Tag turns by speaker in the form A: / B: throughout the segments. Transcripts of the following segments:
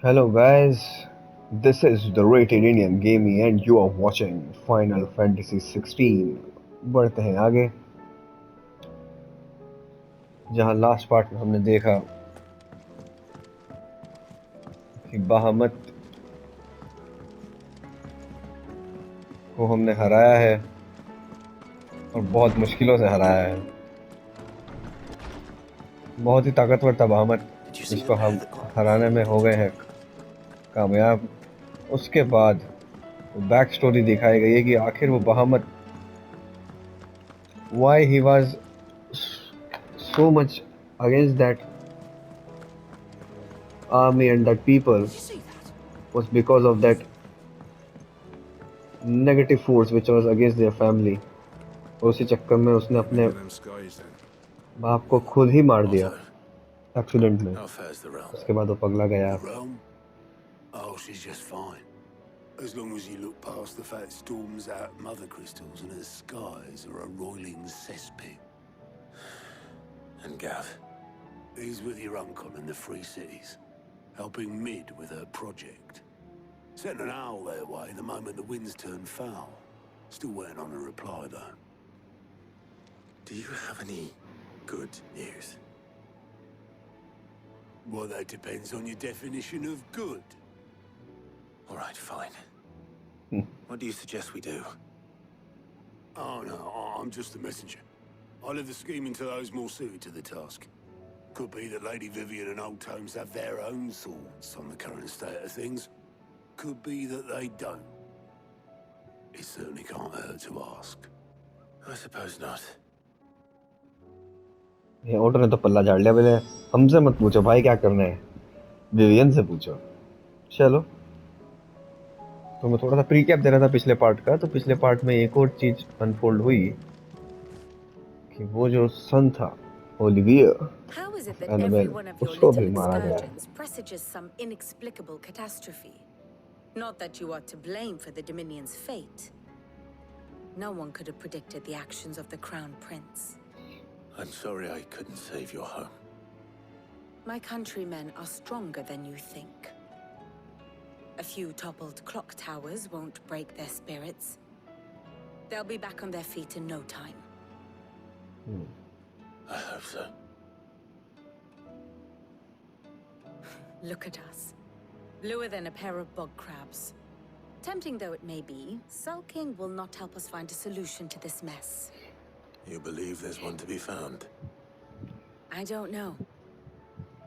A: Hello guys, this is the Rated Indian Gaming and you are watching Final Fantasy 16. बढ़ते हैं आगे जहां last part में हमने देखा कि बहामत को हमने हराया है और बहुत मुश्किलों से हराया है। बहुत ही ताकतवर था बहामत, जिसको हम हराने में हो गए हैं कामयाब। उसके बाद बैक स्टोरी दिखाई गई है कि आखिर वो बहामत why he was so much against that army and that people was because of that negative force which was against their family। और उसी चक्कर में उसने अपने बाप को खुद ही मार दिया एक्सीडेंट में। उसके बाद वो पगला गया।
B: Oh, she's just fine. As long as you look past the fact storms out mother crystals and her skies are a roiling cesspit. And Gav? He's with your uncle in the Free Cities, helping Mid with her project. Sent an owl their way the moment the winds turned foul. Still waiting on a reply, though.
C: Do you have any good news?
B: Well, that depends on your definition of good.
C: All right, fine. What do you suggest we do?
B: Oh, no, I'm just a messenger. I leave the scheming to those more suited to the task. Could be that Lady Vivian and Old Tomes have their own thoughts on the current state of things. Could be that they don't. It certainly can't hurt to ask.
C: I suppose not.
A: ये order ने तो पल्ला झाड़ लिया। पहले हमसे मत पूछो भाई क्या करना है, विवियन से पूछो। चलो, तो मैं थोड़ा सा प्रीकैप दे रहा था पिछले पार्ट का। तो पिछले पार्ट में एक और चीज अनफोल्ड हुई कि वो जो सन था Olivier,
D: How is it that every one of your
A: उसको
D: little
A: भी मारा गया।
D: excursions presages some inexplicable catastrophe? Not that you are to blame for the Dominion's fate. No one could have predicted the actions of the Crown Prince.
C: I'm sorry I couldn't save your home.
D: My countrymen are stronger than you think. A few toppled clock towers won't break their spirits. They'll be back on their feet in no time.
C: I hope so.
D: Look at us. Bluer than a pair of bog crabs. Tempting though it may be, sulking will not help us find a solution to this mess.
C: You believe there's one to be found?
D: I don't know.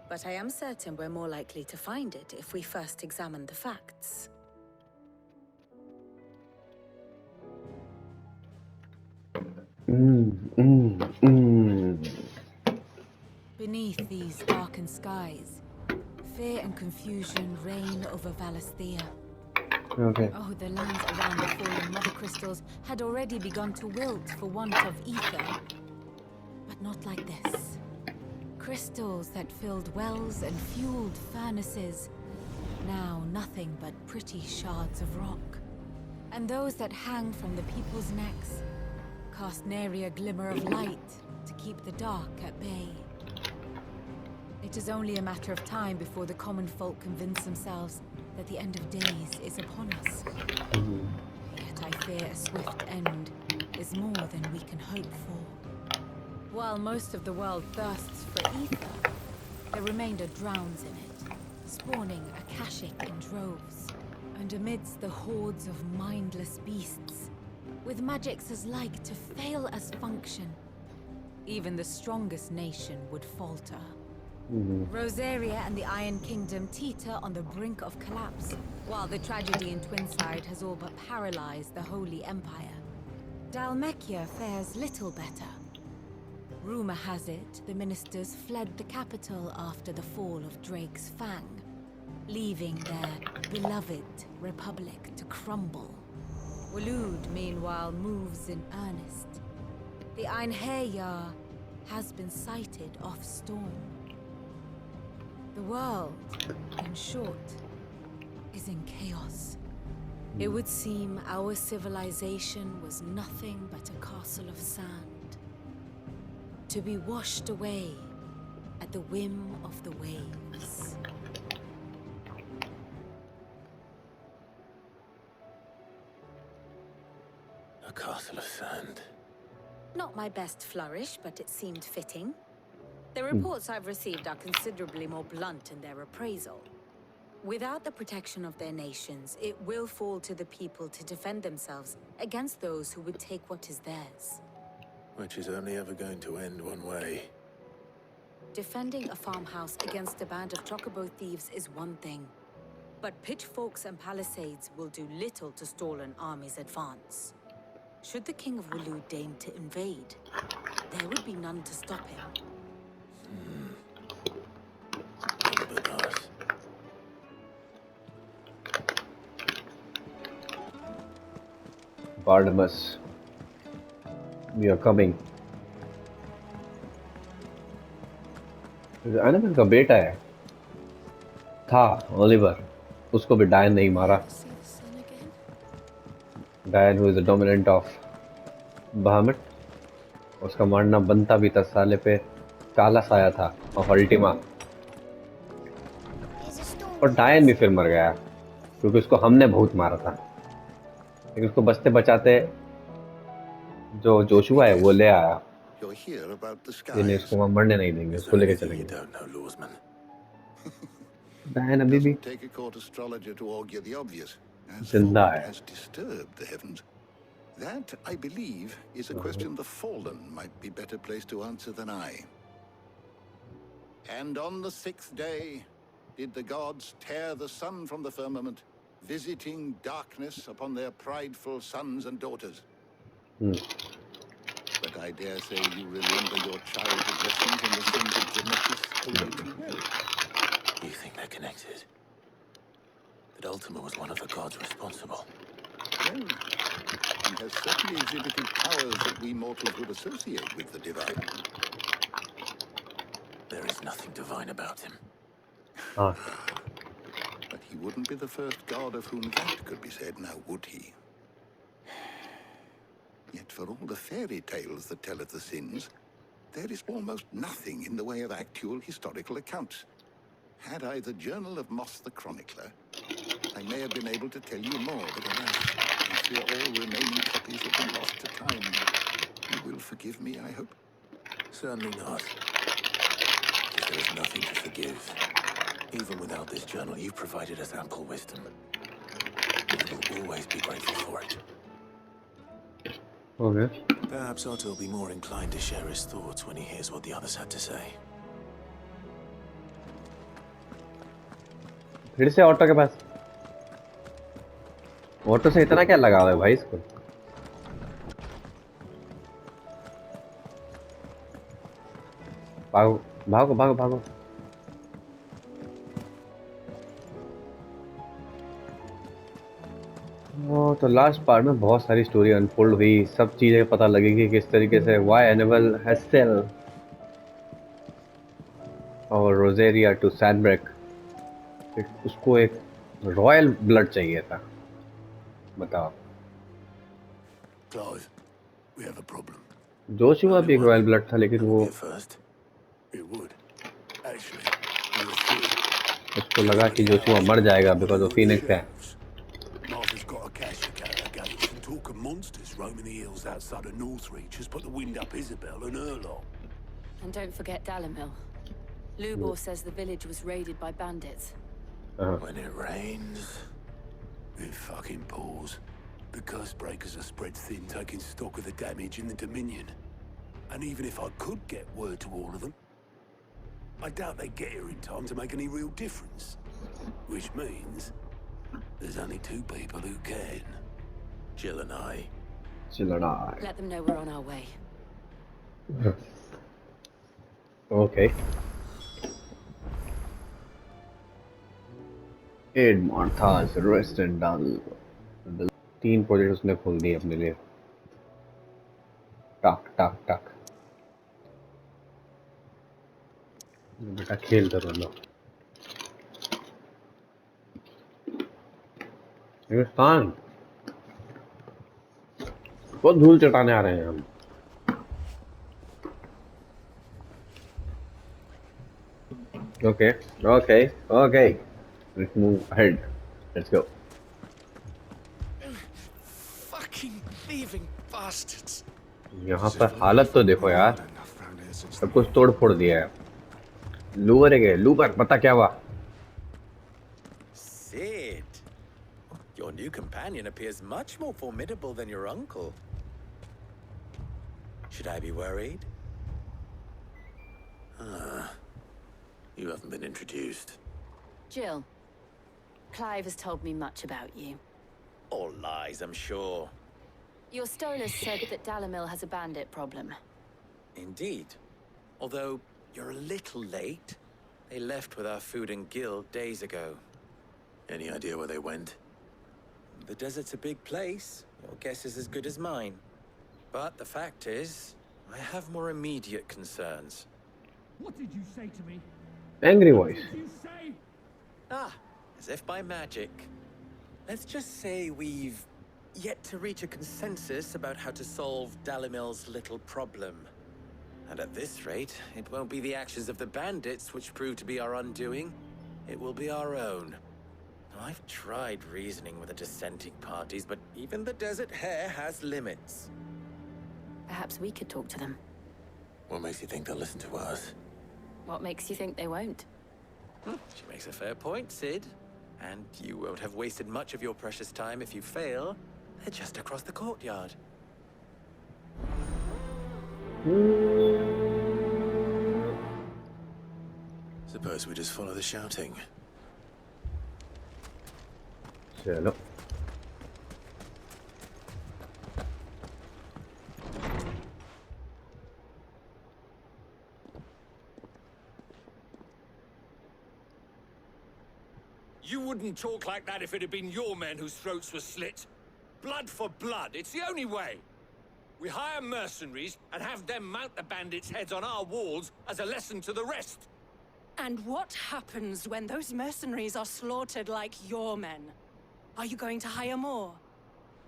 D: But I am certain we're more likely to find it if we first examine the facts. Beneath these darkened skies, fear and confusion reign over Valisthea.
A: Okay.
D: Oh, the lands around the fallen mother crystals had already begun to wilt for want of ether. But not like this. Crystals that filled wells and fueled furnaces. Now nothing but pretty shards of rock. And those that hang from the people's necks cast nary a glimmer of light to keep the dark at bay. It is only a matter of time before the common folk convince themselves that the end of days is upon us. Yet I fear a swift end is more than we can hope for. While most of the world thirsts for ether, the remainder drowns in it, spawning Akashic in droves. And amidst the hordes of mindless beasts, with magics as like to fail as function, even the strongest nation would falter. Rosaria and the Iron Kingdom teeter on the brink of collapse, while the tragedy in Twinside has all but paralyzed the Holy Empire. Dalmekia fares little better. Rumor has it the ministers fled the capital after the fall of Drake's Fang, leaving their beloved republic to crumble. Waloed, meanwhile, moves in earnest. The Einherjar has been sighted off Storm. The world, in short, is in chaos. It would seem our civilization was nothing but a castle of sand, to be washed away at the whim of the waves.
C: A castle of sand.
D: Not my best flourish, but it seemed fitting. The reports I've received are considerably more blunt in their appraisal. Without the protection of their nations, it will fall to the people to defend themselves against those who would take what is theirs.
C: Which is only ever going to end one way.
D: Defending a farmhouse against a band of chocobo thieves is one thing. But pitchforks and palisades will do little to stall an army's advance. Should the King of Wulu deign to invade, there would be none to stop him.
C: But us.
A: Barnabas, we are coming. Annabel का बेटा है था Oliver, उसको भी डायन नहीं मारा. Dion who is the dominant of Bahamut, उसका मारना बनता भी था. साले पे काला साया था और अल्टीमा, और डायन भी फिर मर गया क्योंकि उसको हमने बहुत मारा था. लेकिन उसको बचते बचाते जो जोशुआ है वो ले आया. इन्हें इसको वहाँ मरने नहीं देंगे, उसको लेके चलेंगे. डायन अभी भी जिंदा है.
E: That, I believe, is a question the Fallen might be better placed to answer than I. And on the 6th day, did the gods tear the sun from the firmament, visiting darkness upon their prideful sons and daughters. But I dare say you remember your childhood lessons on the sins of Genesis only too well.
C: You think they're connected? That Ultima was one of the gods responsible?
E: Well, he has certainly exhibited powers that we mortals would associate with the divine.
C: There is nothing divine about him.
E: But he wouldn't be the first god of whom that could be said, now would he? Yet for all the fairy tales that tell of the sins, there is almost nothing in the way of actual historical accounts. Had I the Journal of Moss the Chronicler, I may have been able to tell you more, but alas, I fear all remaining copies have been lost to time. You will forgive me, I hope?
C: Certainly not. Because there is nothing to forgive. Even without this journal, you've provided us ample wisdom. We will always be grateful for it.
A: Okay.
C: Perhaps Otto will be more inclined to share his thoughts when he hears what the others had to say.
A: फिर से auto के पास. Auto से इतना क्या लगाव है भाई इसको? भागो भागो भागो भागो. तो लास्ट पार्ट में बहुत सारी स्टोरी अनफोल्ड हुई, सब चीजें पता लगेगी किस तरीके से व्हाई एनिमल हेस्टेल और रोजेरिया टू सैनब्रेक. उसको एक रॉयल ब्लड चाहिए था. बताओ.
B: Clive, we have a problem.
A: Joshua भी एक रॉयल ब्लड था, लेकिन वो
C: First,
B: It would. Actually, we were through.
A: उसको लगा कि जोशुआ मर जाएगा बिकॉज वो फीनिक्स है.
B: Martha's got a cache to gather gates and talk of monsters roaming the hills outside of Northreach has put the wind up Isabel and her lot.
F: And don't forget Dalamil. Lubor says the village was raided by bandits.
C: when it rains...
B: It fucking pours. The curse breakers are spread thin, taking stock of the damage in the Dominion. And even if I could get word to all of them, I doubt they get here in time to make any real difference. Which means there's only two people who can.
C: Jill and I.
F: Let them know we're on our way.
A: Okay. Aid Martha's rest and dull. 3 project उसने खोल दिए अपने लिए. टक टक टक. बेटा खेल करो लो. हिंदुस्तान बहुत धूल चटाने आ रहे हैं हम. Okay, okay, okay. Let's move ahead. Let's go.
B: Fucking
C: Thieving bastards.
A: यहाँ पर हालत तो देखो यार, सब कुछ तोड़ फोड़ दिया है। लूवर है गए, लूवर पता क्या हुआ?
C: Sid, your new companion appears much more formidable than your uncle. Should I be worried?
B: You haven't been introduced.
F: Jill, Clive has told me much about you.
C: All lies, I'm sure.
F: Your Stolas said that Dalimil has a bandit problem.
C: Indeed. Although, you're a little late. They left with our food and guild days ago.
B: Any idea where they went?
C: The desert's a big place. Your guess is as good as mine. But the fact is, I have more immediate concerns.
G: What did you say to me?
A: Angry voice.
G: What did you say?
C: Ah, as if by magic. Let's just say we've yet to reach a consensus about how to solve Dalimil's little problem. And at this rate, it won't be the actions of the bandits which prove to be our undoing. It will be our own. Now, I've tried reasoning with the dissenting parties, but even the Desert Hare has limits.
F: Perhaps we could talk to them.
B: What makes you think they'll listen to us?
F: What makes you think they won't?
C: She makes a fair point, Sid. And you won't have wasted much of your precious time if you fail. They're just across the courtyard.
B: Suppose we just follow the shouting.
A: चलो
H: You wouldn't talk like that if it had been your men whose throats were slit. Blood for blood, it's the only way. We hire mercenaries and have them mount the bandits' heads on our walls as a lesson to the rest.
I: And what happens when those mercenaries are slaughtered like your men? Are you going to hire more?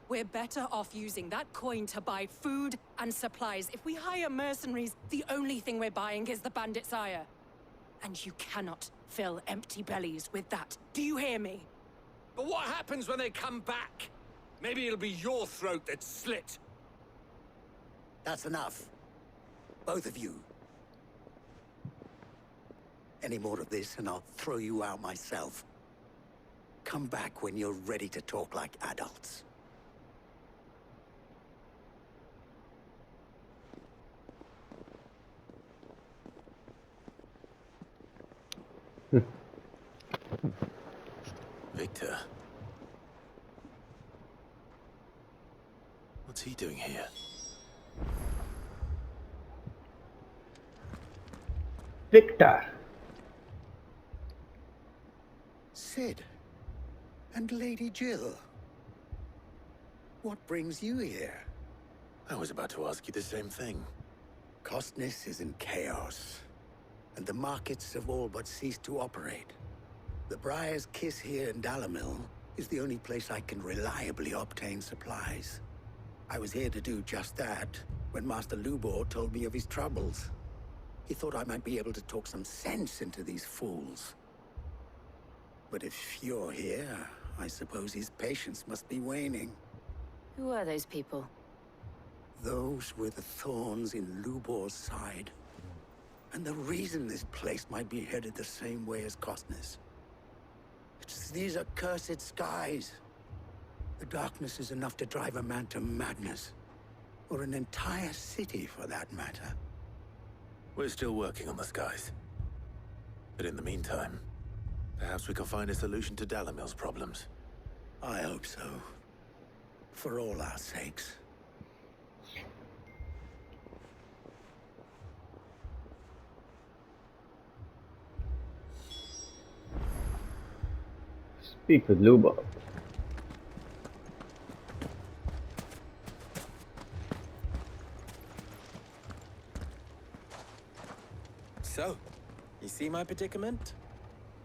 I: We're better off using that coin to buy food and supplies. If we hire mercenaries, the only thing we're buying is the bandits' ire. And you cannot fill empty bellies with that. Do you hear me?
H: But what happens when they come back? Maybe it'll be your throat that's slit.
E: That's enough. Both of you. Any more of this and I'll throw you out myself. Come back when you're ready to talk like adults.
B: Victor. What's he doing here?
A: Victor.
E: Sid. And Lady Jill. What brings you here?
B: I was about to ask you the same thing.
E: Costness is in chaos, and the markets have all but ceased to operate. The Briar's Kiss here in Dalimil is the only place I can reliably obtain supplies. I was here to do just that when Master Lubor told me of his troubles. He thought I might be able to talk some sense into these fools. But if you're here, I suppose his patience must be waning.
F: Who are those people?
E: Those were the thorns in Lubor's side. And the reason this place might be headed the same way as Costness. It's these accursed skies. The darkness is enough to drive a man to madness. Or an entire city, for that matter.
B: We're still working on the skies. But in the meantime, perhaps we can find a solution to Dalimil's problems.
E: I hope so. For all our sakes.
A: Speak with Luba.
C: So, you see my predicament?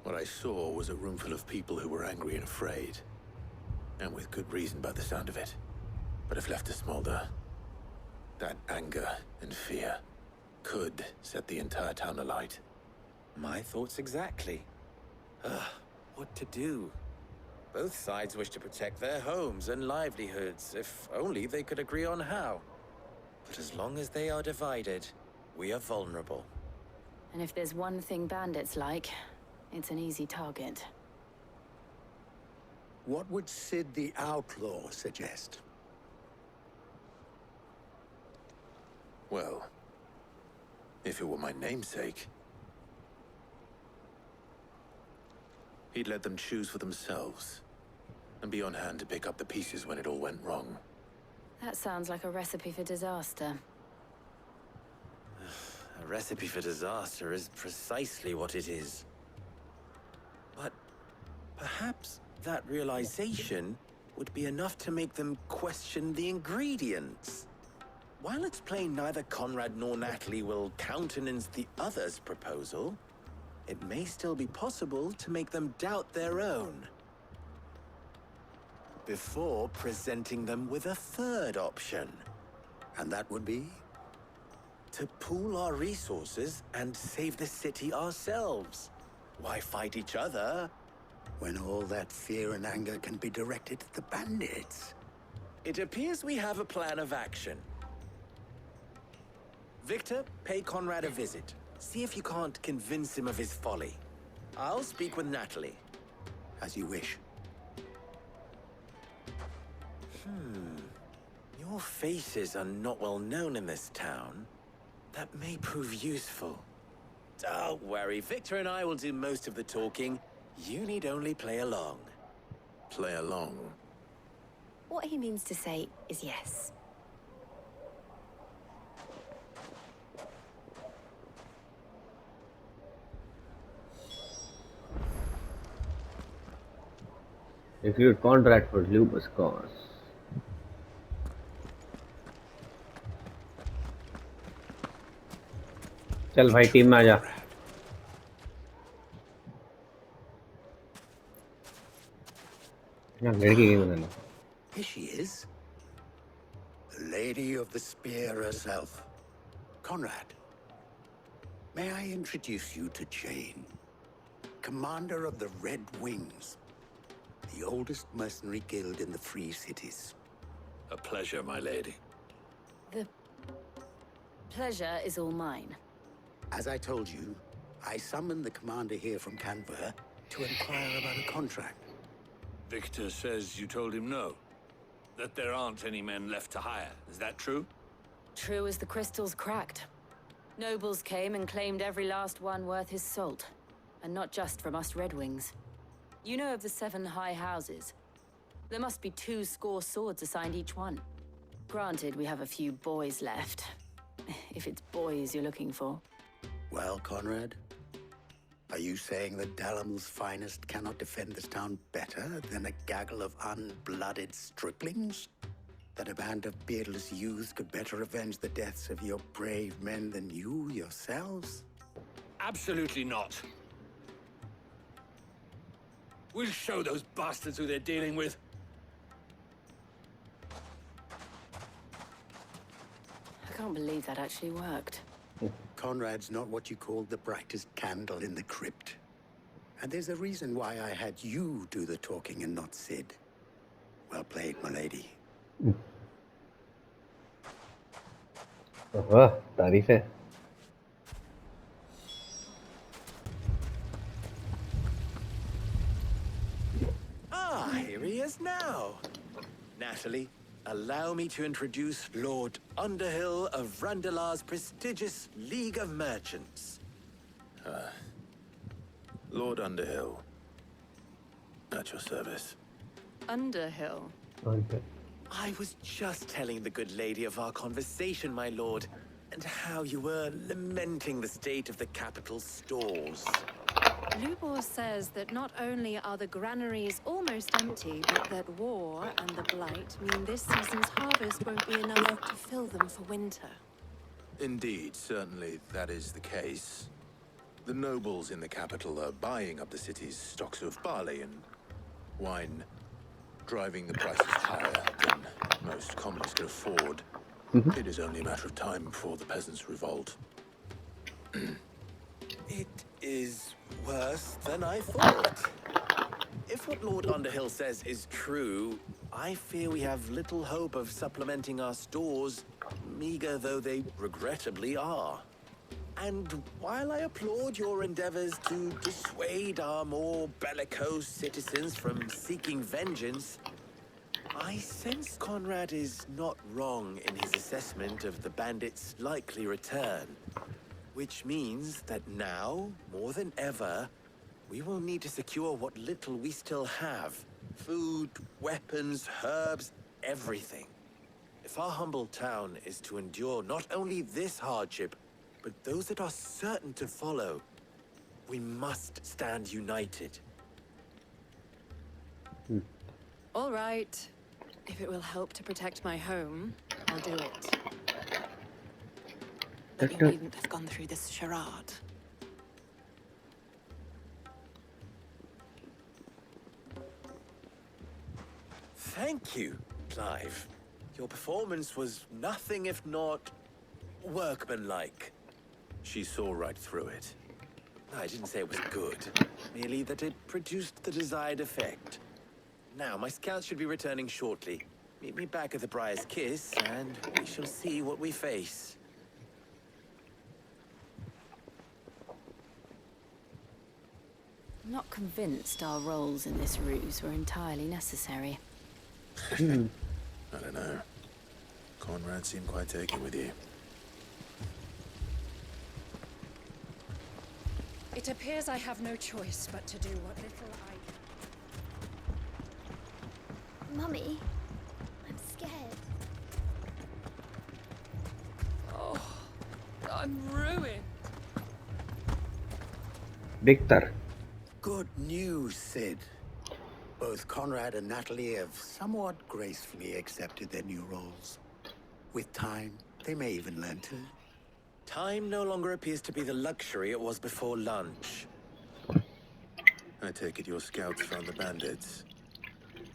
B: What I saw was a room full of people who were angry and afraid. And with good reason by the sound of it. But if left to smolder, that anger and fear could set the entire town alight.
C: My thoughts exactly. What to do? Both sides wish to protect their homes and livelihoods, if only they could agree on how. But as long as they are divided, we are vulnerable.
F: And if there's one thing bandits like, it's an easy target.
B: What would Sid the Outlaw suggest?
J: Well, if it were my namesake, he'd let them choose for themselves, and be on hand to pick up the pieces when it all went wrong.
F: That sounds like a recipe for disaster.
C: A recipe for disaster is precisely what it is. But perhaps that realization would be enough to make them question the ingredients. While it's plain neither Conrad nor Natalie will countenance the other's proposal, it may still be possible to make them doubt their own. Before presenting them with a third option.
B: And that would be?
C: To pool our resources and save the city ourselves. Why fight each other
B: When all that fear and anger can be directed at the bandits.
C: It appears we have a plan of action. Victor, pay Conrad a visit. See if you can't convince him of his folly. I'll speak with Natalie.
B: As you wish.
C: Your faces are not well known in this town. That may prove useful. Don't worry, Victor and I will do most of the talking. You need only play along.
J: Play along.
F: What he means to say is yes.
A: Execute contract for lupus cause. चल भाई team में आ जा. लड़की की बना.
B: Here she is. The Lady of the Spear herself. Conrad. May I introduce you to Jane, commander of the Red Wings, the oldest mercenary guild in the Free Cities.
J: A pleasure, my lady.
F: The pleasure is all mine.
B: As I told you, I summoned the commander here from Canberra to inquire about a contract.
H: Victor says you told him no. That there aren't any men left to hire. Is that true?
F: True as the crystals cracked. Nobles came and claimed every last one worth his salt. And not just from us Red Wings. You know of the 7 high houses. There must be 2 swords assigned each one. Granted, we have a few boys left. If it's boys you're looking for.
B: Well, Conrad, are you saying that Dalamel's finest cannot defend this town better than a gaggle of unblooded striplings? That a band of beardless youths could better avenge the deaths of your brave men than you yourselves?
H: Absolutely not. We'll show those bastards who they're dealing with.
F: I can't believe that actually worked.
B: Conrad's not what you call the brightest candle in the crypt. And there's a reason why I had you do the talking and not Sid. Well played, my lady.
A: तारीफ है.
C: Here he is now. Natalie, allow me to introduce Lord Underhill of Randalar's prestigious League of Merchants.
J: Lord Underhill. At your service.
F: Underhill.
C: I was just telling the good lady of our conversation, my lord, and how you were lamenting the state of the capital's stores.
I: Lubor says that not only are the granaries almost empty, but that war and the Blight mean this season's harvest won't be enough to fill them for winter.
J: Indeed, certainly that is the case. The nobles in the capital are buying up the city's stocks of barley and wine, driving the prices higher than most commoners can afford. It is only a matter of time before the peasants revolt.
C: It is worse than I thought. If what Lord Underhill says is true, I fear we have little hope of supplementing our stores, meager though they regrettably are. And while I applaud your endeavors to dissuade our more bellicose citizens from seeking vengeance, I sense Conrad is not wrong in his assessment of the bandits' likely return. Which means that now, more than ever, we will need to secure what little we still have. Food, weapons, herbs, everything. If our humble town is to endure not only this hardship, but those that are certain to follow, we must stand united.
I: All right. If it will help to protect my home, I'll do it. But you needn't have gone through this charade.
C: Thank you, Clive. Your performance was nothing if not workmanlike.
J: She saw right through it.
C: I didn't say it was good, merely that it produced the desired effect. Now, my scouts should be returning shortly. Meet me back at the Briar's Kiss, and we shall see what we face.
F: I'm not convinced our roles in this ruse were entirely necessary.
J: I don't know. Conrad seemed quite taken with you.
I: It appears I have no choice but to do what little I...
K: Mummy, I'm scared.
I: Oh, I'm ruined.
A: Victor.
E: Good news, Sid. Both Conrad and Natalie have somewhat gracefully accepted their new roles. With time, they may even learn to.
C: Time no longer appears to be the luxury it was before lunch.
J: I take it your scouts found the bandits.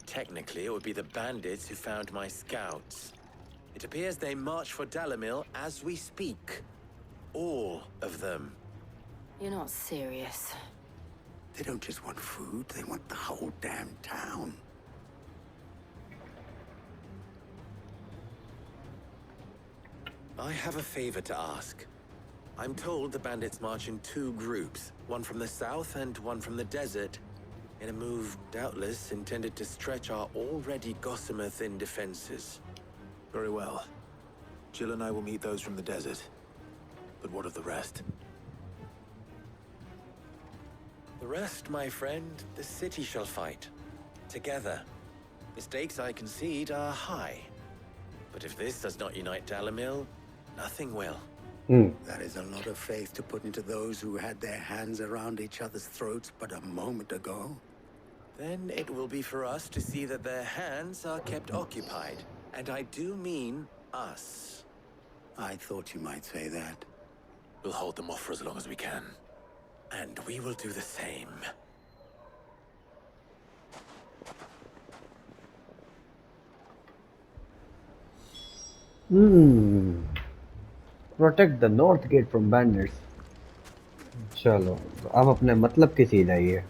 C: Technically, it would be the bandits who found my scouts. It appears they march for Dalimil as we speak. All of them.
F: You're not serious.
E: They don't just want food, they want the whole damn town.
C: I have a favor to ask. I'm told the bandits march in two groups, one from the south and one from the desert, in a move doubtless intended to stretch our already gossamer-thin defenses.
J: Very well. Jill and I will meet those from the desert. But what of the rest?
C: The rest, my friend, the city shall fight. Together. The stakes, I concede, are high. But if this does not unite Dalimil, nothing will.
E: That is a lot of faith to put into those who had their hands around each other's throats but a moment ago.
C: Then it will be for us to see that their hands are kept occupied. And I do mean us.
E: I thought you might say that.
J: We'll hold them off for as long as we can.
C: And we will do the same.
A: Protect the north gate from bandits. चलो अब अपने मतलब की चीज है ये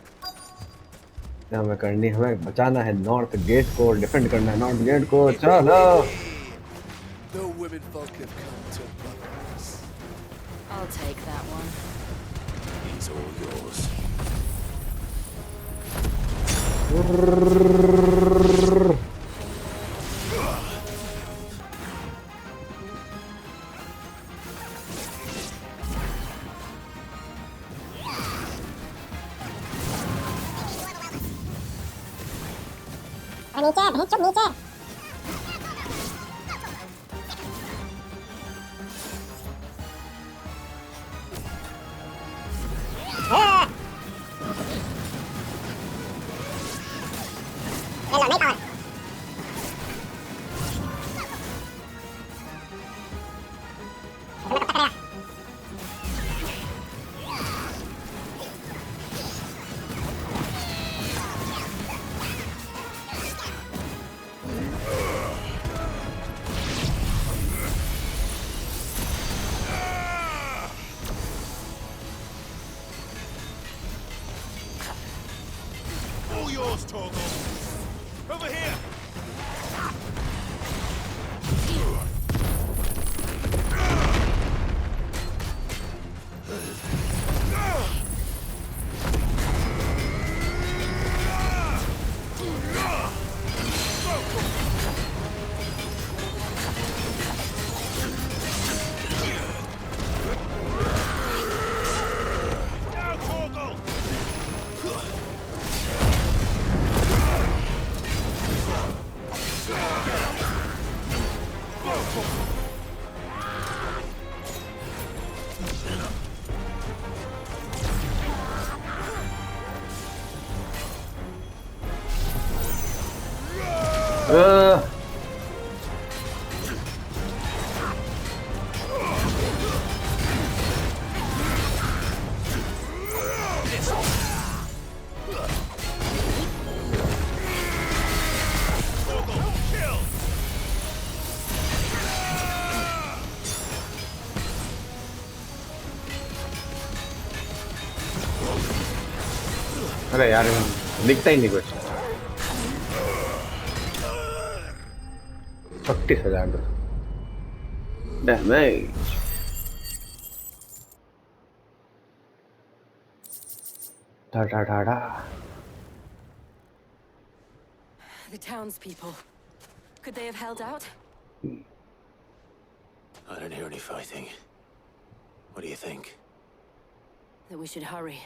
A: हमें करनी हमें बचाना है नॉर्थ गेट को डिफेंड करना है नॉर्थ गेट को चलो
B: The women folk have come to brothers.
F: I'll take that one.
J: He's all yours.
K: नीचे भेज नीचे
A: अरे यार दिखता ही नहीं कुछ। 36,000 डैमेज। डा डा डा डा।
F: The townspeople. Could they have held out?
J: I don't hear any fighting. What do you think?
F: That we should hurry.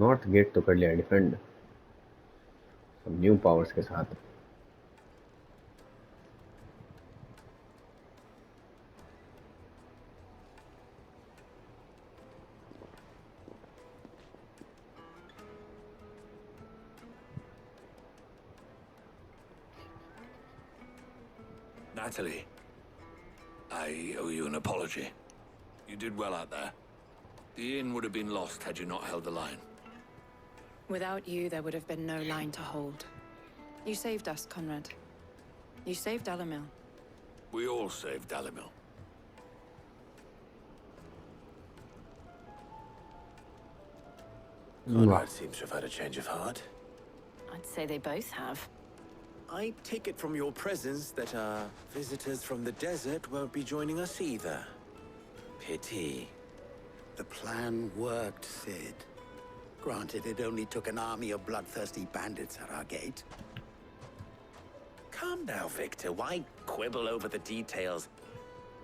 A: North gate तो कर लिया डिफेंड न्यू पावर्स के साथ।
H: Natalie, I owe you an apology. You did well out there. The inn would have been lost had you not held the line.
I: Without you, there would have been no line to hold. You saved us, Conrad. You saved Dalimil.
H: We all saved Dalimil.
J: Conrad seems to have had a change of heart.
F: I'd say they both have.
C: I take it from your presence that our visitors from the desert won't be joining us either. Pity.
E: The plan worked, Sid. Granted, it only took an army of bloodthirsty bandits at our gate.
C: Calm down, Victor. Why quibble over the details?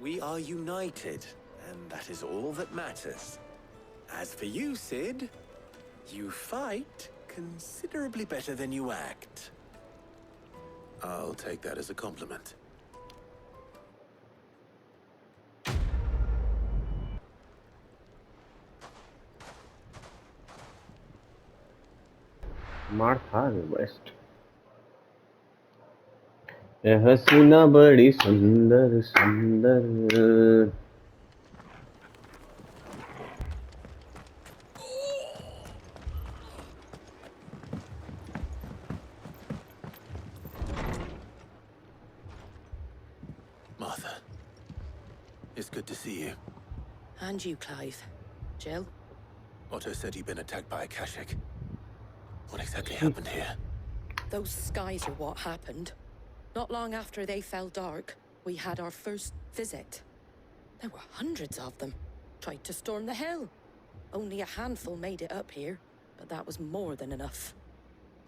C: We are united, and that is all that matters. As for you, Sid, you fight considerably better than you act.
J: I'll take that as a compliment.
A: Martha West हसीना बड़ी सुंदर सुंदर।
J: Martha, it's good to see you.
I: And you, Clive. Jill?
J: Otto said he'd been attacked by a Kashik. What exactly happened here?
L: Those skies are what happened. Not long after they fell dark, we had our first visit. There were hundreds of them. Tried to storm the hill. Only a handful made it up here, but that was more than enough.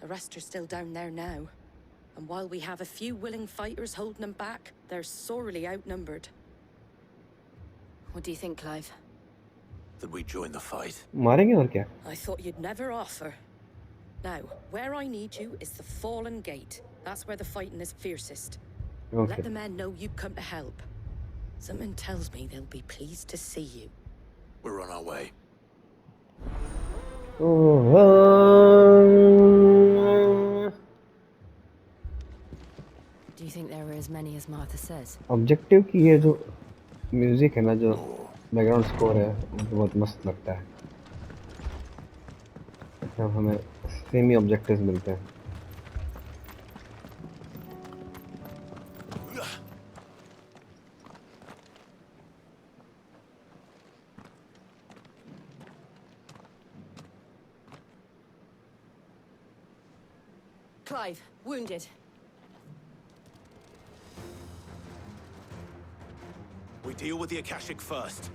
L: The rest are still down there now. And while we have a few willing fighters holding them back, they're sorely outnumbered.
F: What do you think, Clive?
J: That we join the fight?
A: मारेंगे और क्या?
L: I thought you'd never offer. Now, where I need you is the Fallen Gate. That's where the fighting is fiercest.
A: Okay.
L: Let the men know you've come to help. Something tells me they'll be pleased to see you.
J: We're on our way.
F: Do you think there were as many as Martha says?
A: Objective की ये जो music है ना, जो background score है, मुझे बहुत मस्त लगता है। जब हमें सेमी ऑब्जेक्टिव्स मिलते हैं।
F: Clive, wounded.
J: We deal with the Akashic first.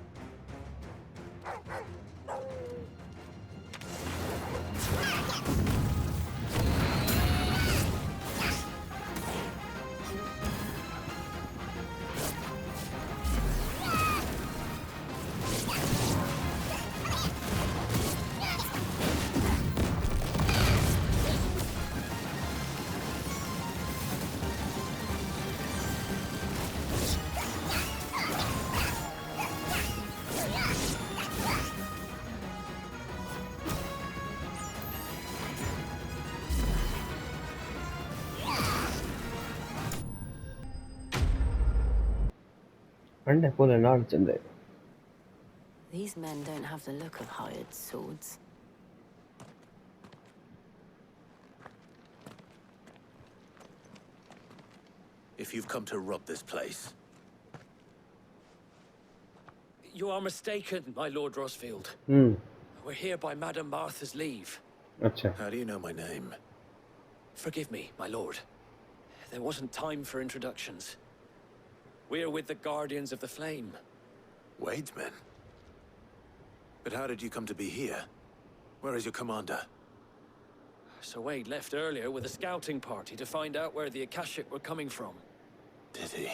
A: अंडे पुणे नार चंदे.
F: These men don't have the look of hired swords.
J: If you've come to rob this place,
H: You are mistaken, my Lord Rosfield. We're here by Madame Martha's leave.
A: अच्छा.
J: how do you know my name?
H: Forgive me, my lord. There wasn't time for introductions. We're with the Guardians of the Flame.
J: Wade's men? But how did you come to be here? Where is your commander?
H: Sir Wade left earlier with a scouting party to find out where the Akashic were coming from.
J: Did he?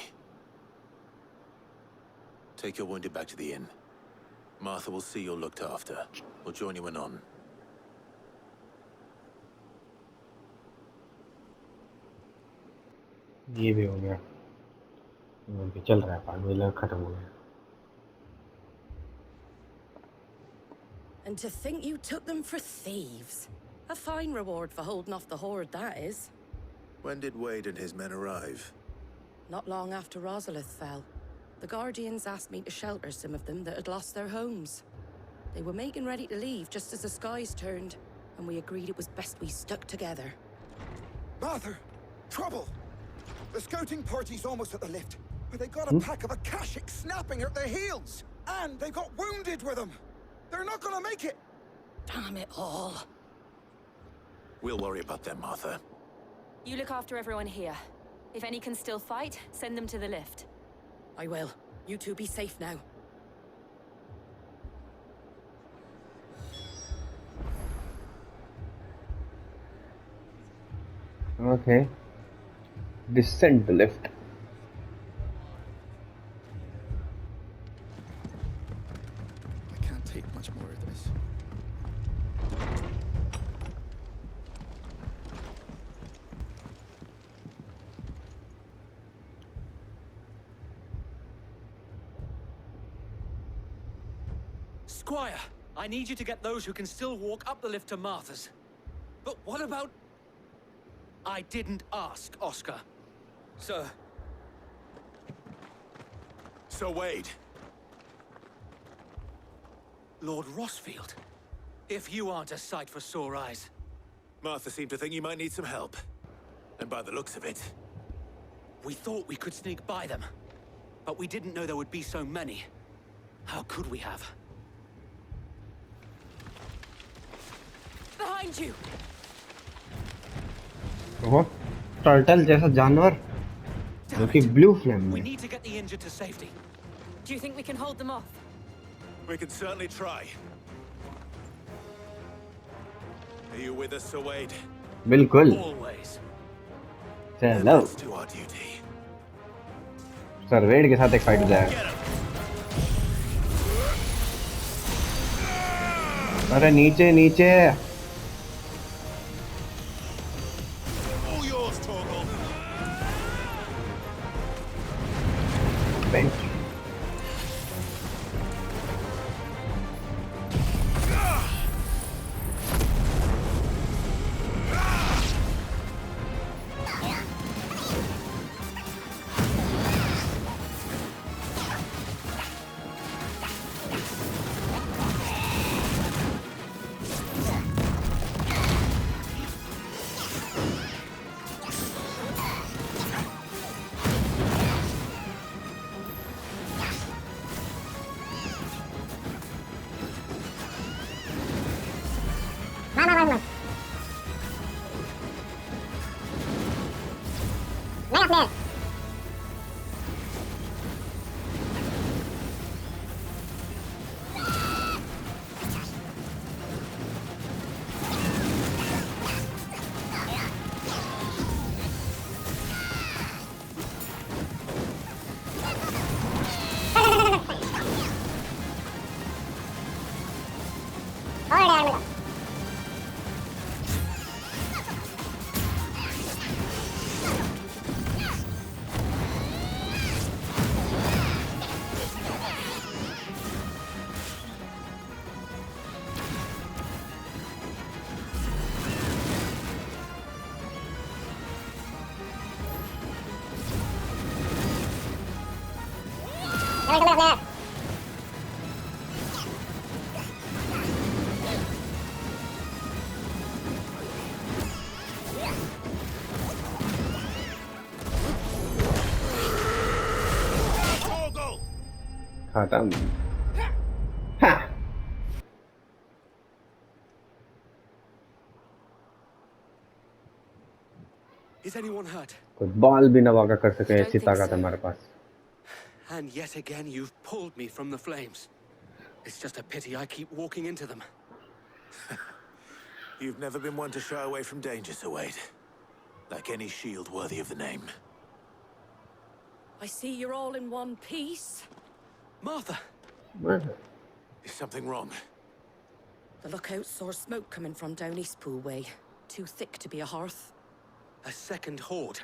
J: Take your wounded back to the inn. Martha will see you're looked after. We'll join you anon.
A: ये भी हो गया. चल रहा है part velar खत्म हो गया.
L: And to think you took them for thieves. A fine reward for holding off the horde, that is.
J: When did Wade and his men arrive?
L: Not long after Rosalith fell. The Guardians asked me to shelter some of them that had lost their homes. They were making ready to leave just as the skies turned, and we agreed it was best we stuck together.
M: Martha! Trouble! The scouting party's almost at the lift, but they got a pack of Akashic snapping at their heels! And they've got wounded with them! They're not gonna make it!
L: Damn it all.
J: We'll worry about them, Martha.
F: You look after everyone here. If any can still fight, send them to the lift.
L: I will. You two be safe now.
A: Okay. Descend the lift.
M: I can't take much more of this.
H: Squire, I need you to get those who can still walk up the lift to Martha's. But what about... I didn't ask, Oscar. Sir.
J: Sir Wade.
H: Lord Rosfield. If you aren't a sight for sore eyes.
J: Martha seemed to think you might need some help. And by the looks of it...
H: We thought we could sneak by them. But we didn't know there would be so many. How could we have?
F: Behind you!
A: ओहो, turtle जैसा जानवर जो कि blue flame
H: We
A: में.
H: need to get the injured to safety.
F: Do you think we can hold them off?
J: We can certainly try. Are you with us, Sir Wade?
A: बिल्कुल.
H: Always.
A: चलो.
J: Let's do our duty.
A: Sir Wade के साथ एक fight हो जाएगा. अरे नीचे नीचे.
J: All yours, Torgal.
A: Thank you. खत्म। हाँ।
N: Is anyone hurt?
A: कोई बाल भी ना वाका कर सके ऐसी ताकत है हमारे पास।
N: And yet again, you've pulled me from the flames. It's just a pity I keep walking into them.
J: You've never been one to shy away from danger, Sir Wade. Like any shield worthy of the name.
L: I see you're all in one piece.
N: Martha!
J: Is something wrong?
L: The lookout saw smoke coming from down Eastpool way. Too thick to be a hearth.
N: A second horde.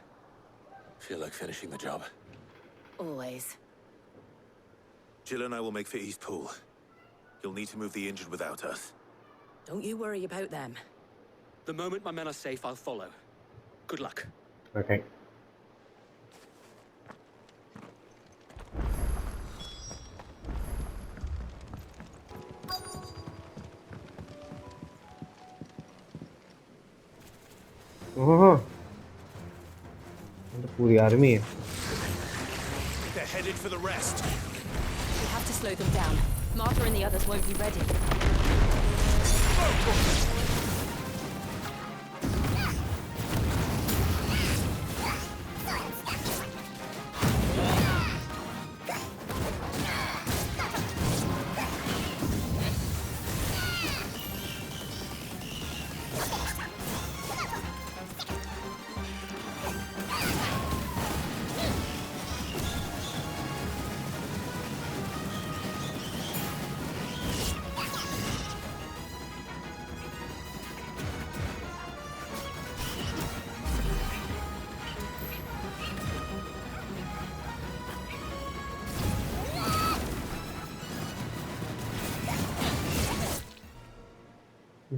J: Feel like finishing the job.
F: Always.
J: Jill and I will make for Eastpool. You'll need to move the injured without us.
L: Don't you worry about them.
N: The moment my men are safe, I'll follow. Good luck.
A: Okay. Oh. पूरी army है।
J: They're headed for the rest.
F: We have to slow them down. Martha and the others won't be ready.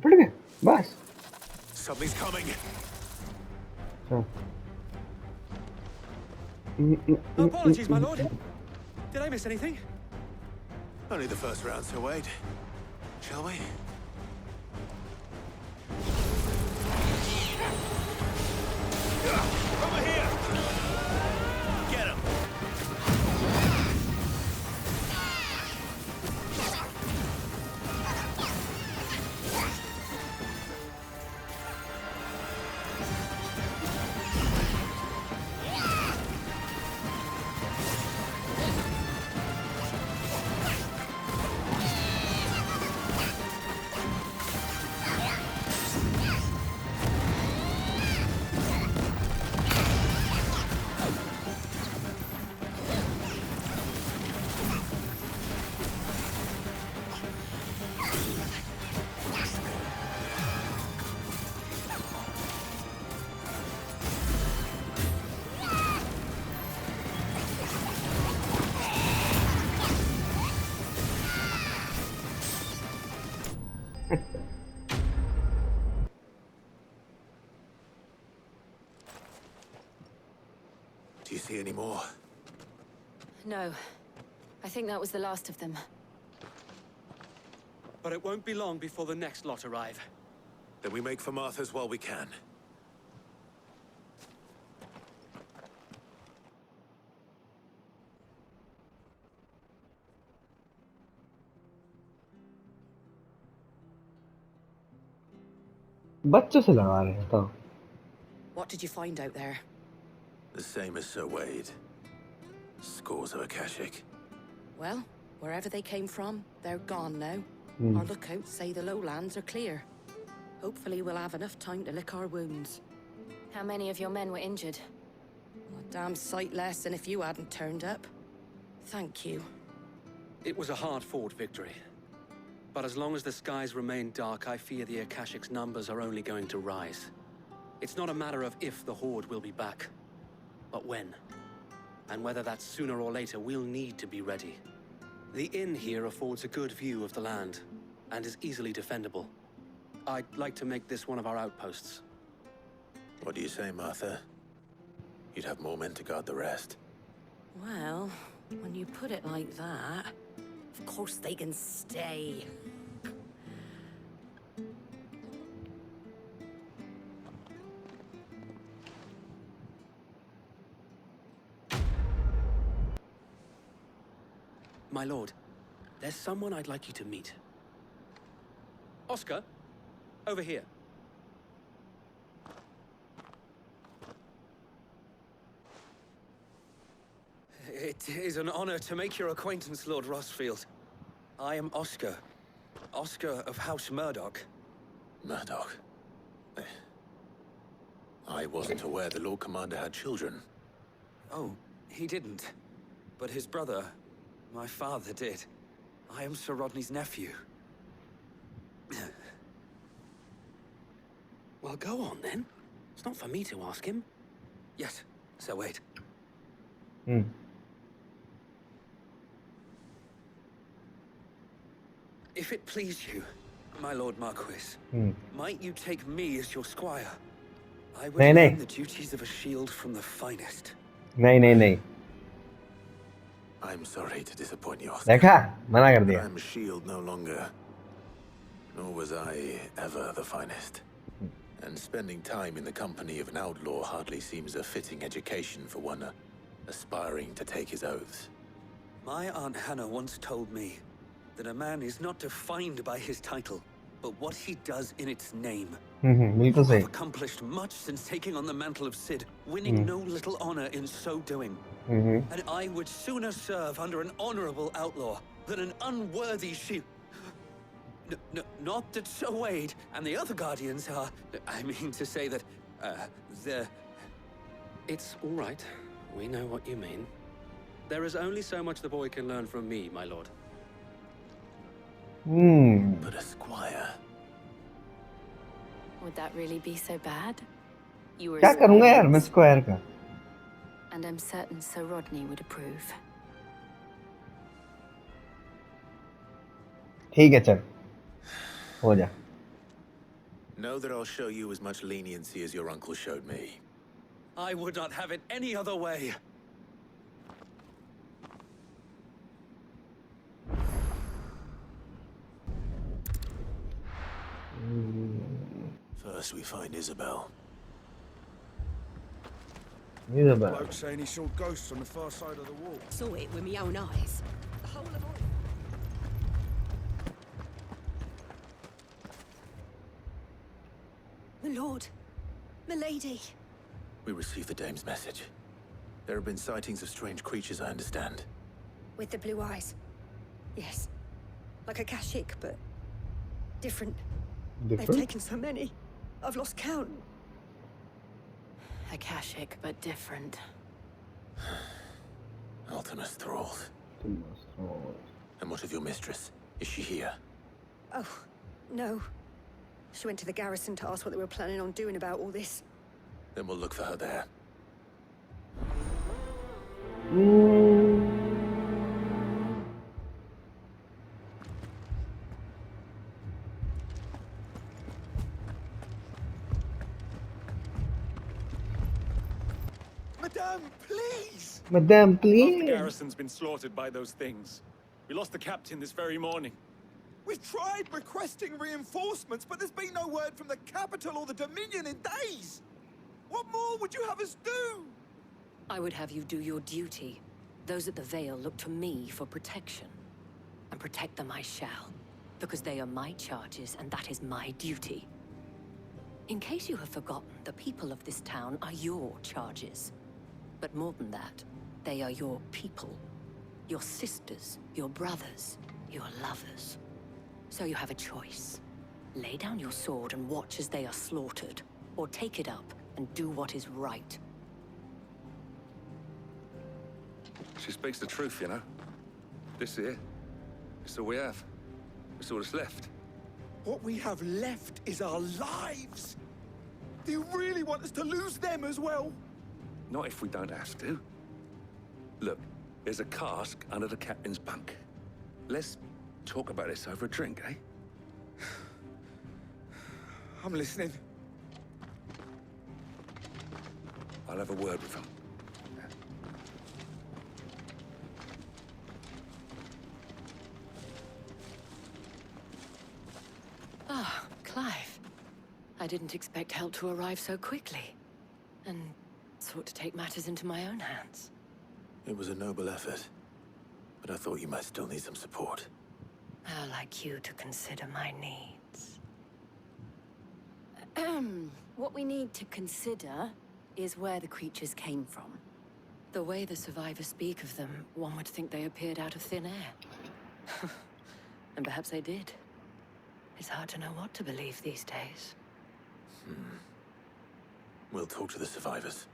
A: पड़ गए बस।
J: Something's coming.
N: Apologies, my lord. Did I miss anything?
J: Only the first round, Sir Wade. Shall we? Over here! Get him! Do you see any more?
F: No. I think that was the last of them.
N: But it won't be long before the next lot arrive.
J: Then we make for Martha's while we can.
A: बच्चों से लगा रहे हैं तो।
L: What did you find out there?
J: The same as Sir Wade. Scores of Akashic.
L: Well, wherever they came from, they're gone now. Our lookouts say the lowlands are clear. Hopefully we'll have enough time to lick our wounds.
F: How many of your men were injured?
L: A damn sight less than if you hadn't turned up. Thank you.
N: It was a hard-fought victory. But as long as the skies remain dark, I fear the Akashic's numbers are only going to rise. It's not a matter of if the Horde will be back, but when. And whether that's sooner or later, we'll need to be ready. The inn here affords a good view of the land, and is easily defendable. I'd like to make this one of our outposts.
J: What do you say, Martha? You'd have more men to guard the rest.
L: Well, When you put it like that, of course they can stay.
N: My lord, there's someone I'd like you to meet. Oscar, over here. It is an honor to make your acquaintance, Lord Rosfield. I am Oscar. Oscar of House Murdoch.
J: Murdoch? I wasn't aware the Lord Commander had children.
N: Oh, he didn't. But his brother, my father, did. I am Sir Rodney's nephew. Well, go on then. It's not for me to ask him. Yes, Sir Wade. If it please you, my Lord Marquis, might you take me as your squire? I would learn the duties of a shield from the finest.
A: नहीं.
J: I'm sorry to disappoint you, Oscar.
A: देखा मना कर दिया.
J: I'm a shield no longer. Nor was I ever the finest. And spending time in the company of an outlaw hardly seems a fitting education for one aspiring to take his oaths.
N: My Aunt Hannah once told me that a man is not defined by his title, but what he does in its name.
A: बिल्कुल सही.
N: I've accomplished much since taking on the mantle of Cid, winning no little honor in so doing. And I would sooner serve under an honorable outlaw than an unworthy shield. Not that Sir Wade and the other guardians are... I mean to say that, they're... It's all right. We know what you mean. There is only so much the boy can learn from me, my lord.
J: But a squire...
F: Would that really be so bad? You were
A: क्या करूँगा यार मैं square का?
F: And I'm certain Sir Rodney would approve.
A: ठीक है चल. हो जा.
J: Know that I'll show you as much leniency as your uncle showed me.
N: I would not have it any other way.
J: First we find Isabel.
A: Isabel.
M: Bloke saying he saw ghosts on the far side of the wall.
L: Saw it with my own eyes. The whole of it.
O: My lord, malady.
J: We received the dame's message. There have been sightings of strange creatures, I understand.
O: With the blue eyes. Yes. Like a Kashik, but different. They've taken so many. I've lost count.
F: Akashic, but different.
J: Ultimus thralls. And what of your mistress? Is she here?
O: Oh, no. She went to the garrison to ask what they were planning on doing about all this.
J: Then we'll look for her there.
M: Madame, please!
A: Madame,
P: Half the
A: please.
P: garrison's been slaughtered by those things. We lost the captain this very morning.
M: We've tried requesting reinforcements, but there's been no word from the capital or the Dominion in days. What more would you have us do?
L: I would have you do your duty. Those at the Vale look to me for protection. And protect them I shall. Because they are my charges, and that is my duty. In case you have forgotten, the people of this town are your charges. But more than that, they are your people. Your sisters, your brothers, your lovers. So you have a choice. Lay down your sword and watch as they are slaughtered, or take it up and do what is right.
Q: She speaks the truth, you know. This here, it's all we have. It's all that's left.
M: What we have left is our lives. Do you really want us to lose them as well?
Q: Not if we don't have to. Look, there's a cask under the captain's bunk. Let's talk about this over a drink, eh?
M: I'm listening.
Q: I'll have a word with him.
F: I didn't expect help to arrive so quickly, and sought to take matters into my own hands.
J: It was a noble effort, but I thought you might still need some support.
F: How like you to consider my needs. What we need to consider is where the creatures came from. The way the survivors speak of them, one would think they appeared out of thin air. And perhaps they did. It's hard to know what to believe these days.
J: We'll talk to the survivors.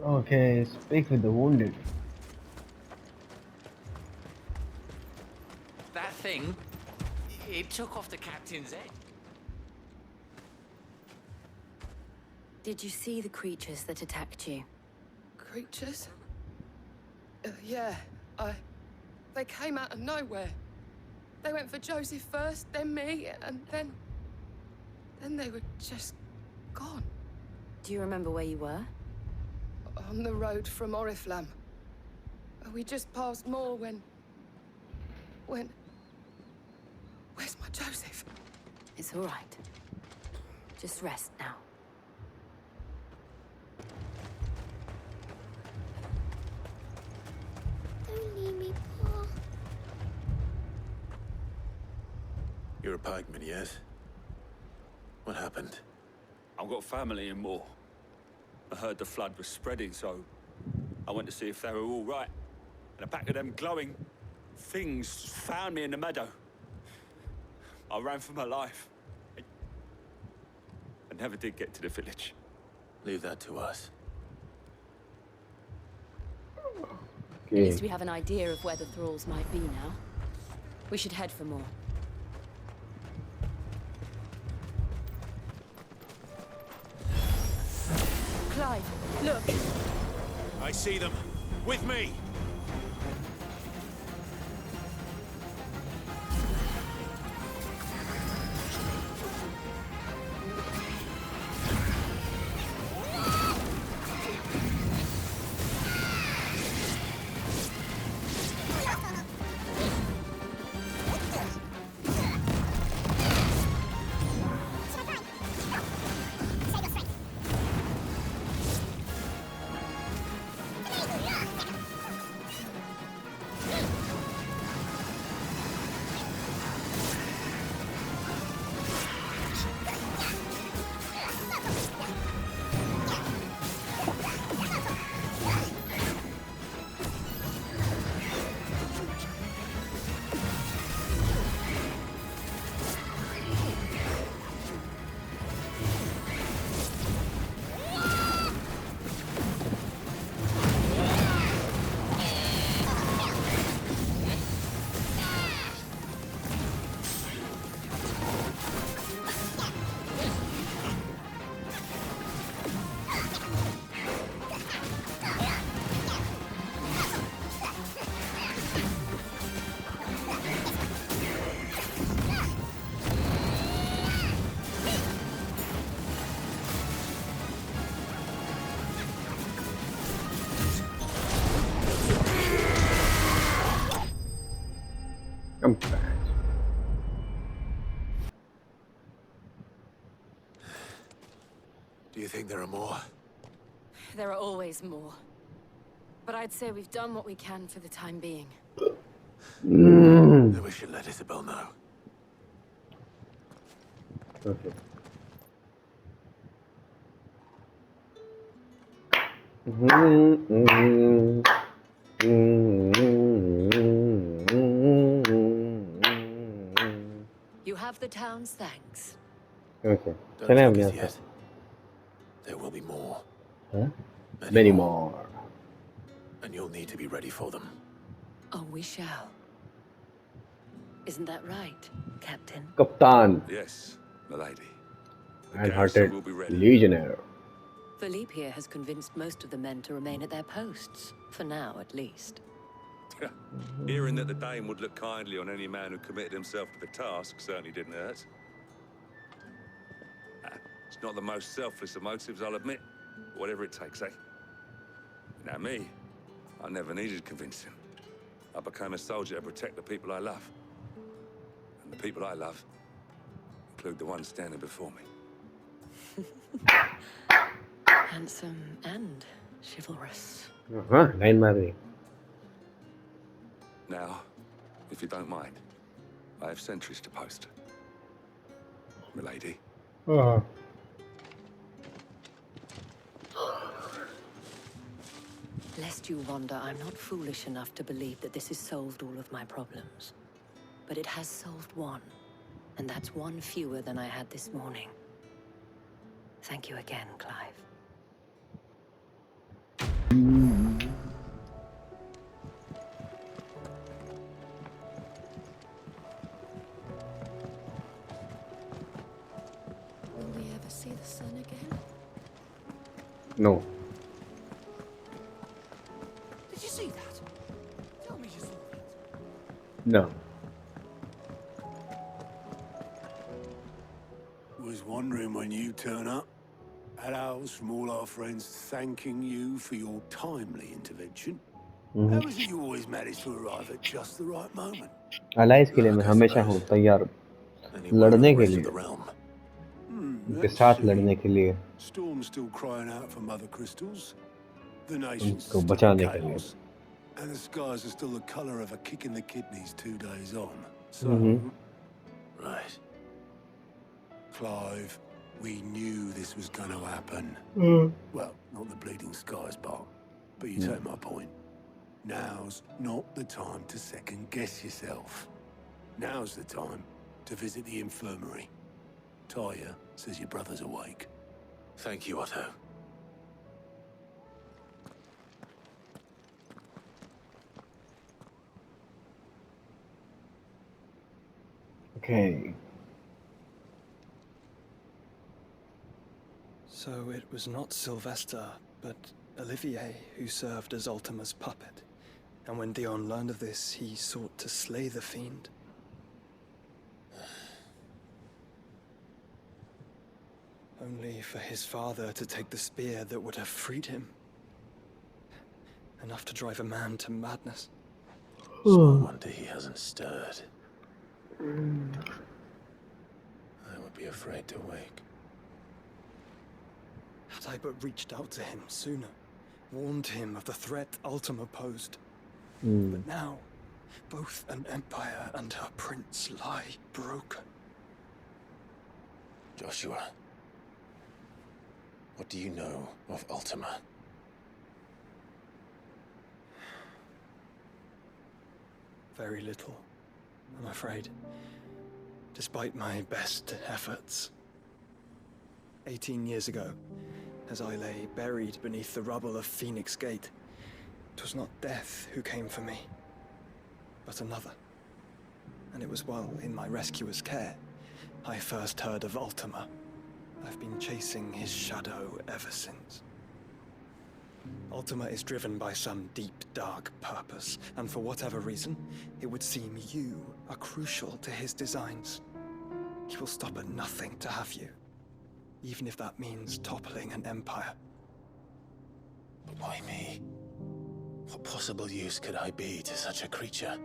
A: Okay, speak with the wounded.
C: That thing, it took off the captain's head.
F: Did you see the creatures that attacked you?
R: Creatures? Yeah, they came out of nowhere. They went for Joseph first, then me, and then they were just gone.
F: Do you remember where you were?
R: On the road from Oriflamme. We just passed Moor when... Where's my Joseph?
F: It's all right. Just rest now.
K: Don't leave me, Pa.
J: You're a pikeman, yes? What happened?
P: I've got family in Moor. I heard the flood was spreading, so I went to see if they were all right. And a pack of them glowing things found me in the meadow. I ran for my life. I never did get to the village.
J: Leave that to us.
F: At least we have an idea of where the thralls might be now. We should head for more. Clive, look!
H: I see them. With me!
A: I'm back.
J: Do you think there are more?
F: There are always more. But I'd say we've done what we can for the time being.
J: Then we should let Isabel know.
A: Okay.
F: You have the town's thanks.
A: Okay.
J: Don't
A: Can I have
J: focus
A: the
J: yet. There will be more.
A: Huh? Many more.
J: And you'll need to be ready for them.
F: Oh, we shall. Isn't that right, Captain?
A: Captain.
Q: Yes, milady.
A: Kind-hearted
Q: will be ready.
A: legionnaire.
F: Philippe here has convinced most of the men to remain at their posts. For now, at least.
Q: Hearing that the Dane would look kindly on any man who committed himself to the task certainly didn't hurt. It's not the most selfless of motives, I'll admit. Whatever it takes, eh? Now me, I never needed convincing. I became a soldier to protect the people I love. And the people I love include the ones standing before me.
L: Handsome and chivalrous.
A: Line मार रही.
Q: Now, if you don't mind, I have sentries to post. Milady.
L: Lest you wonder, I'm not foolish enough to believe that this has solved all of my problems. But it has solved one, and that's one fewer than I had this morning. Thank you again, Clive.
O: Will we ever see the sun again?
A: No.
G: Did you see that? Tell me you saw that.
A: No.
B: Was wondering when you turn up. Hellos from all our friends thanking you for your timely intervention. How is it you always manage to arrive at just the right moment?
A: Allies के लिए मैं हमेशा हूँ तैयार लड़ने के लिए उनके साथ लड़ने के लिए
B: Storm's still crying out for mother crystals. The nation's
A: उनको
B: still in
A: बचाने के लिए.
B: chaos. And the skies are still the colour of a kick in the kidneys 2 days on. So,
C: Right.
B: Clive, we knew this was going to happen. Well, not the bleeding skies part, but you take my point. Now's not the time to second guess yourself. Now's the time to visit the infirmary. Taya says your brother's awake.
C: Thank you, Otto.
A: Okay.
S: So it was not Sylvester, but Olivier who served as Ultima's puppet. And when Dion learned of this, he sought to slay the fiend. Only for his father to take the spear that would have freed him. Enough to drive a man to madness.
C: Small wonder he hasn't stirred. I would be afraid to wake.
S: Had I but reached out to him sooner, warned him of the threat Ultima posed. But now, both an empire and her prince lie broken.
C: Joshua, what do you know of Ultima?
S: Very little, I'm afraid. Despite my best efforts. 18 years ago, as I lay buried beneath the rubble of Phoenix Gate, 'twas not death who came for me, but another. And it was while in my rescuer's care, I first heard of Ultima. I've been chasing his shadow ever since. Ultima is driven by some deep, dark purpose, and for whatever reason, it would seem you are crucial to his designs. He will stop at nothing to have you, even if that means toppling an empire.
C: But why me? What possible use could I be to such a creature?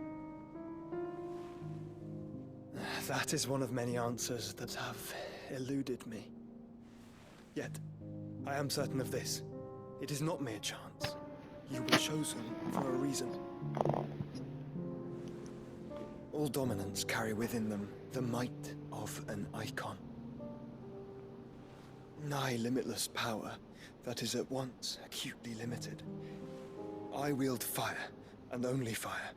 S: That is one of many answers that have eluded me. Yet, I am certain of this. It is not mere chance. You were chosen for a reason. All dominants carry within them the might of an Eikon. Nigh limitless power that is at once acutely limited. I wield fire, and only fire.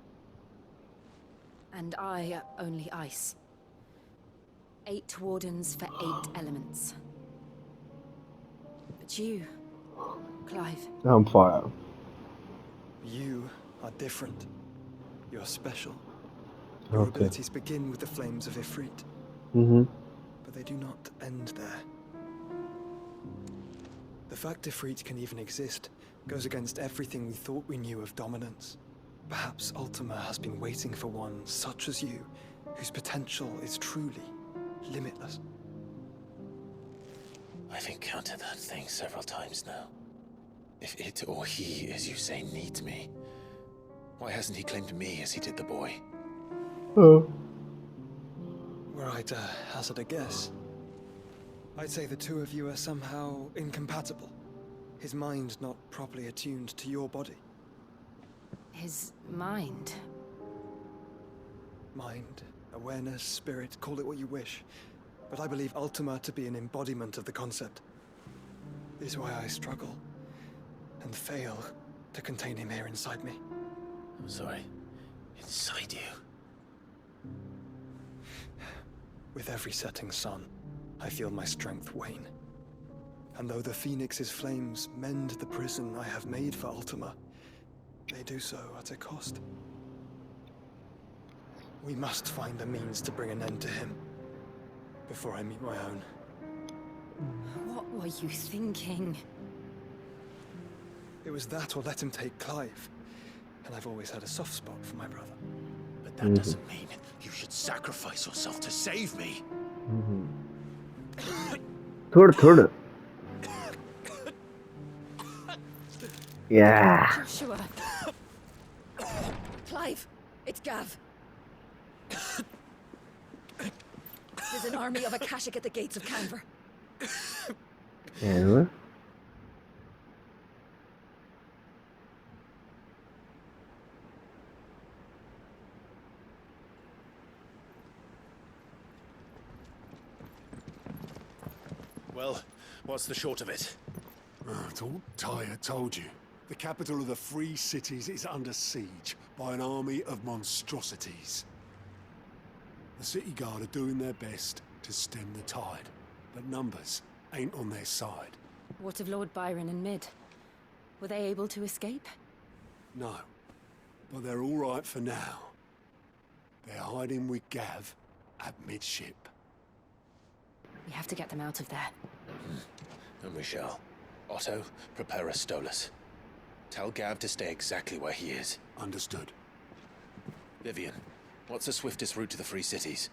F: And I only ice. 8 wardens for 8 elements. But you, Clive.
A: I'm fire.
S: You are different. You're special. Your abilities begin with the flames of Ifrit. But they do not end there. The fact Ifrit can even exist goes against everything we thought we knew of dominance. Perhaps Ultima has been waiting for one such as you, whose potential is truly limitless.
C: I've encountered that thing several times now. If it or he, as you say, needs me,
J: Why hasn't he claimed me as he did the boy?
S: Were I to hazard a guess, I'd say the two of you are somehow incompatible. His mind not properly attuned to your body.
F: His mind?
S: Mind, awareness, spirit, call it what you wish. But I believe Ultima to be an embodiment of the concept. This is why I struggle and fail to contain him here inside me.
J: I'm sorry. Inside you?
S: With every setting sun, I feel my strength wane. And though the Phoenix's flames mend the prison I have made for Ultima, they do so at a cost. We must find a means to bring an end to him before I meet my own.
F: What were you thinking?
S: It was that or let him take Clive. And I've always had a soft spot for my brother.
J: But that doesn't mean you should sacrifice yourself to save me.
A: Third. Yeah.
O: Joshua. Clive, it's Gav. There's an army of Akashic at the gates of Canver.
A: Yeah.
J: Well, what's the short of it?
B: It's all Tyre told you. The capital of the Free Cities is under siege by an army of monstrosities. The city guard are doing their best to stem the tide, but numbers ain't on their side.
F: What of Lord Byron and Mid? Were they able to escape?
B: No, but they're all right for now. They're hiding with Gav at midship.
F: We have to get them out of there.
J: And we shall. Otto, prepare a Stolas. Tell Gav to stay exactly where he is.
B: Understood.
J: Vivian, what's the swiftest route to the Free Cities?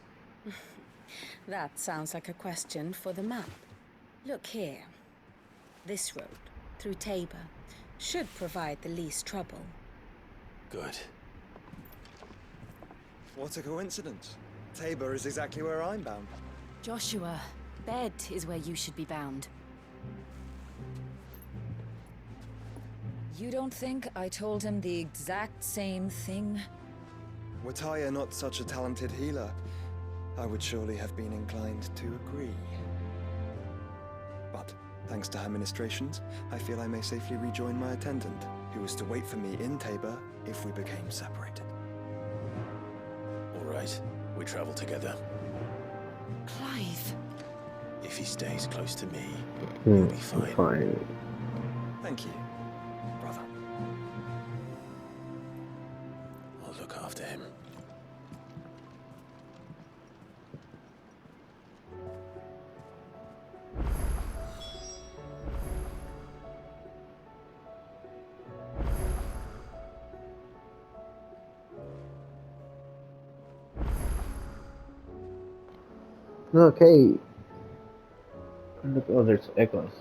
D: That sounds like a question for the map. Look here. This road, through Tabor, should provide the least trouble.
J: Good.
S: What a coincidence. Tabor is exactly where I'm bound.
F: Joshua, bed is where you should be bound.
T: You don't think I told him the exact same thing?
S: Were Tyre not such a talented healer, I would surely have been inclined to agree. But, thanks to her ministrations, I feel I may safely rejoin my attendant, who was to wait for me in Tabor if we became separated.
J: All right, we travel together.
F: Clive!
J: If he stays close to me, he'll be fine.
S: Thank you, brother.
J: I'll look after him.
A: Okay. Oh, there's echoes.